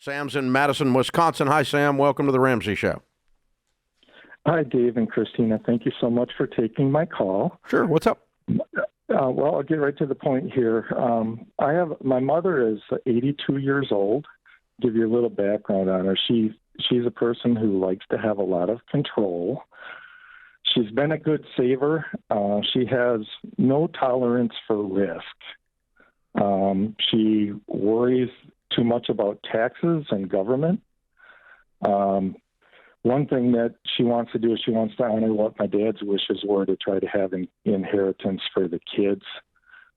Sam's in Madison, Wisconsin. Hi, Sam. Welcome to the Ramsey Show. Hi, Dave and Christina. Thank you so much for taking my call. Sure. What's up? Well, I'll get right to the point here. My mother is 82 years old. Give you a little background on her. She's a person who likes to have a lot of control. She's been a good saver. She has no tolerance for risk. She worries too much about taxes and government. One thing that she wants to do is she wants to honor what my dad's wishes were to try to have an inheritance for the kids.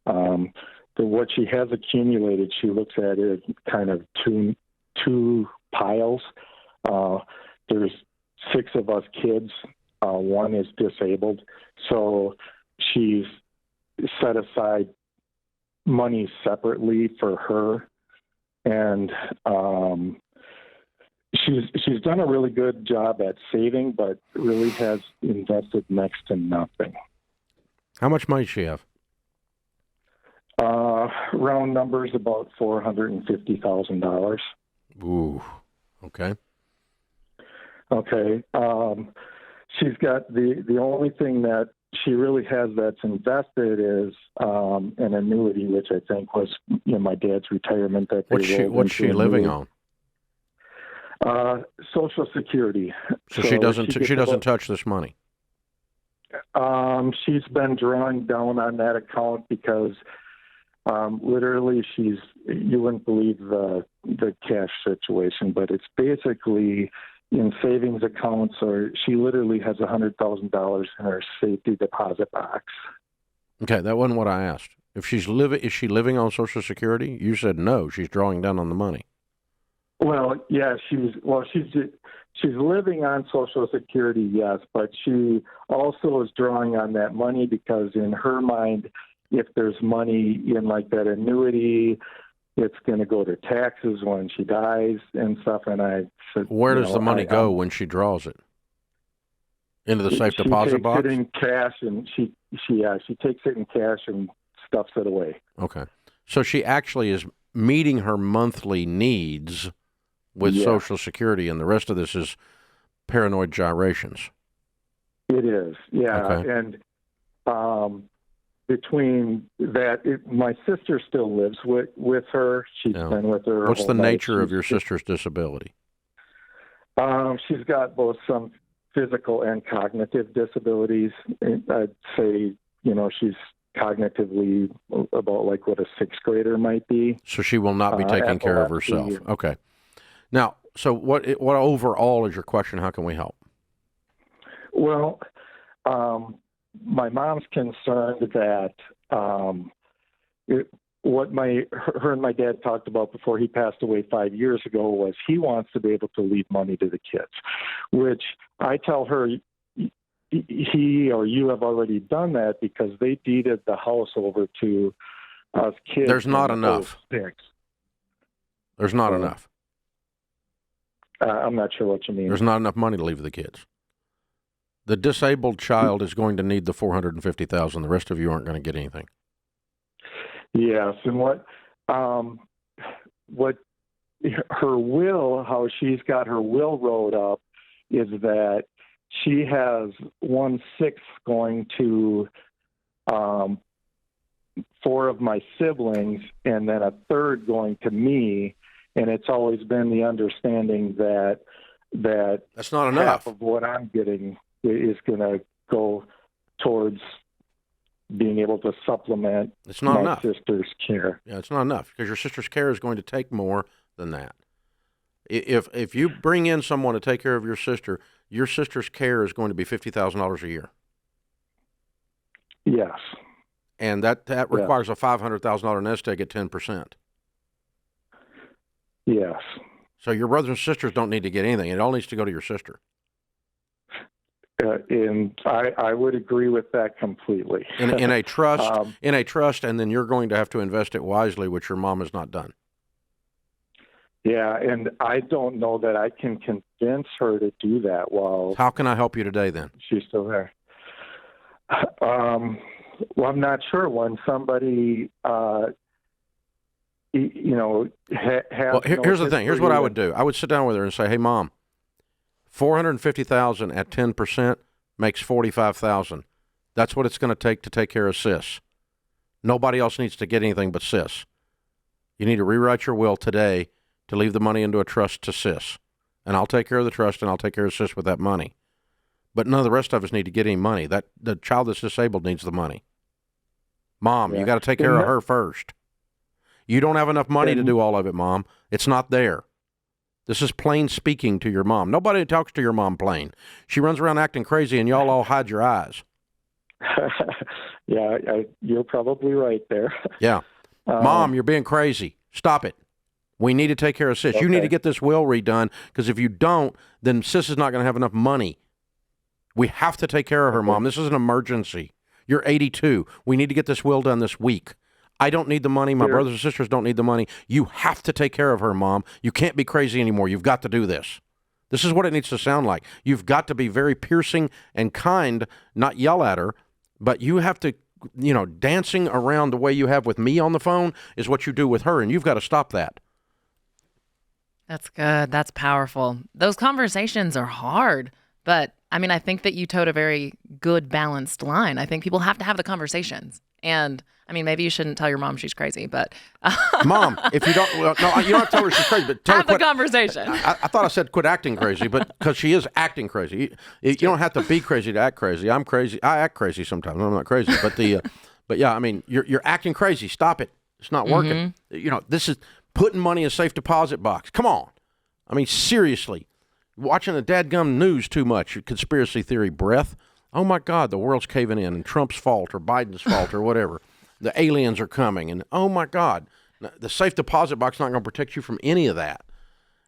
But what she has accumulated, she looks at it kind of two piles. There's 6 of us kids. One is disabled. So she's set aside money separately for her. And she's done a really good job at saving, but really has invested next to nothing. How much money does she have? Round numbers, about $450,000. Ooh, okay. Okay. She's got the only thing that she really has that's invested is an annuity, which I think was my dad's retirement. That what's she living on? Social Security. So she doesn't touch this money. She's been drawing down on that account because literally you wouldn't believe the cash situation, but it's basically in savings accounts, or she literally has $100,000 in her safety deposit box. Okay, that wasn't what I asked. Is she living on Social Security? You said no. She's drawing down on the money. Well, yeah, she's living on Social Security, yes, but she also is drawing on that money because in her mind, if there's money in like that annuity, it's going to go to taxes when she dies and stuff. And I said, where does the money go when she draws it? Into the safe deposit box? She takes it in cash, and she takes it in cash and stuffs it away. Okay, so she actually is meeting her monthly needs with Social Security, and the rest of this is paranoid gyrations. It is, yeah. Okay. And between that, my sister still lives with her. She's been with her. What's the nature of your sister's disability? She's got both some physical and cognitive disabilities. I'd say, she's cognitively about like what a 6th grader might be. So she will not be taking care of herself. Okay. Now, so what overall is your question? How can we help? Well, my mom's concerned that what her and my dad talked about before he passed away 5 years ago was he wants to be able to leave money to the kids, which I tell her he or you have already done that because they deeded the house over to us kids. There's not enough. There's not enough. I'm not sure what you mean. There's not enough money to leave the kids. The disabled child is going to need the $450,000. The rest of you aren't going to get anything. Yes, and what her will, how she's got her will wrote up, is that she has 1/6 going to 4 of my siblings, and then 1/3 going to me. And it's always been the understanding that that's not enough. Half of what I'm getting is going to go towards being able to supplement my sister's care. Yeah, it's not enough because your sister's care is going to take more than that. If you bring in someone to take care of your sister's care is going to be $50,000 a year. Yes. And that requires a $500,000 nest egg at 10%. Yes. So your brothers and sisters don't need to get anything. It all needs to go to your sister. And I would agree with that completely. in a trust, and then you're going to have to invest it wisely, which your mom has not done. Yeah, and I don't know that I can convince her to do that. Well, how can I help you today then? She's still there. Well, I'm not sure. When somebody have. Well, here's the thing. Here's what I would history. do. I would sit down with her and say, "Hey, Mom, 450,000 at 10% makes 45,000. That's what it's going to take care of Sis. Nobody else needs to get anything but Sis. You need to rewrite your will today to leave the money into a trust to Sis, and I'll take care of the trust and I'll take care of Sis with that money. But none of the rest of us need to get any money. That the child that's disabled needs the money. Mom, you got to take care of her first. You don't have enough money to do all of it, Mom. It's not there. This is plain speaking to your mom. Nobody talks to your mom plain. She runs around acting crazy, and y'all all hide your eyes." Yeah, you're probably right there. Yeah. Mom, you're being crazy. Stop it. We need to take care of Sis. Okay. You need to get this will redone, because if you don't, then Sis is not going to have enough money. We have to take care of her, Mom. This is an emergency. You're 82. We need to get this will done this week. I don't need the money. My brothers and sisters don't need the money. You have to take care of her, Mom. You can't be crazy anymore. You've got to do this. This is what it needs to sound like. You've got to be very piercing and kind, not yell at her, but you have to, dancing around the way you have with me on the phone is what you do with her, and you've got to stop that. That's good. That's powerful. Those conversations are hard, but I think that you towed a very good, balanced line. I think people have to have the conversations. And maybe you shouldn't tell your mom she's crazy, but Mom, if you don't, well, no, you don't have to tell her she's crazy, but tell have her the conversation. I thought I said quit acting crazy, but because she is acting crazy. You don't have to be crazy to act crazy. I'm crazy. I act crazy sometimes. I'm not crazy, but yeah, you're acting crazy. Stop it. It's not working. This is putting money in a safe deposit box. Come on. Seriously. Watching the dadgum news too much, your conspiracy theory breath. Oh, my God, the world's caving in, and Trump's fault or Biden's fault or whatever. The aliens are coming, and oh, my God, the safe deposit box is not going to protect you from any of that.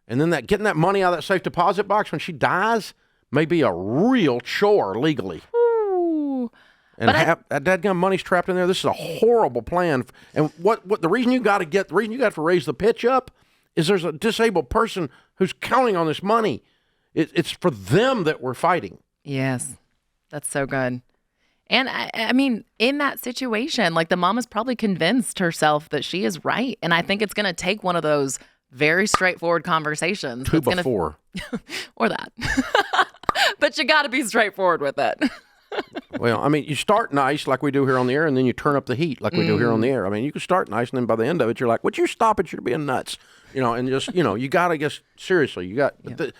And then getting that money out of that safe deposit box when she dies may be a real chore legally. Ooh. And that dadgum money's trapped in there. This is a horrible plan. And the reason you got to raise the pitch up is there's a disabled person who's counting on this money. It's for them that we're fighting. Yes. That's so good. And I mean, in that situation, like the mom is probably convinced herself that she is right. And I think it's going to take one of those very straightforward conversations. Two before. Or that. But you got to be straightforward with it. Well, you start nice like we do here on the air, and then you turn up the heat like we do here on the air. You can start nice, and then by the end of it, you're like, would you stop it? You're being nuts. And just, you got to guess, seriously, you got, yeah.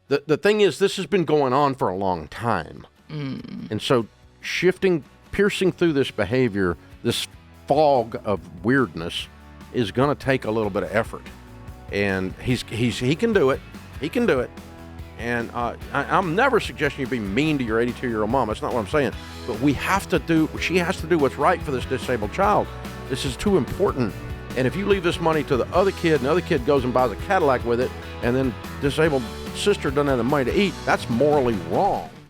The thing is, this has been going on for a long time. And so piercing through this behavior, this fog of weirdness is going to take a little bit of effort. And he can do it. He can do it. And I'm never suggesting you be mean to your 82-year-old mom. That's not what I'm saying. But she has to do what's right for this disabled child. This is too important. And if you leave this money to the other kid, and the other kid goes and buys a Cadillac with it, and then disabled sister doesn't have the money to eat, that's morally wrong.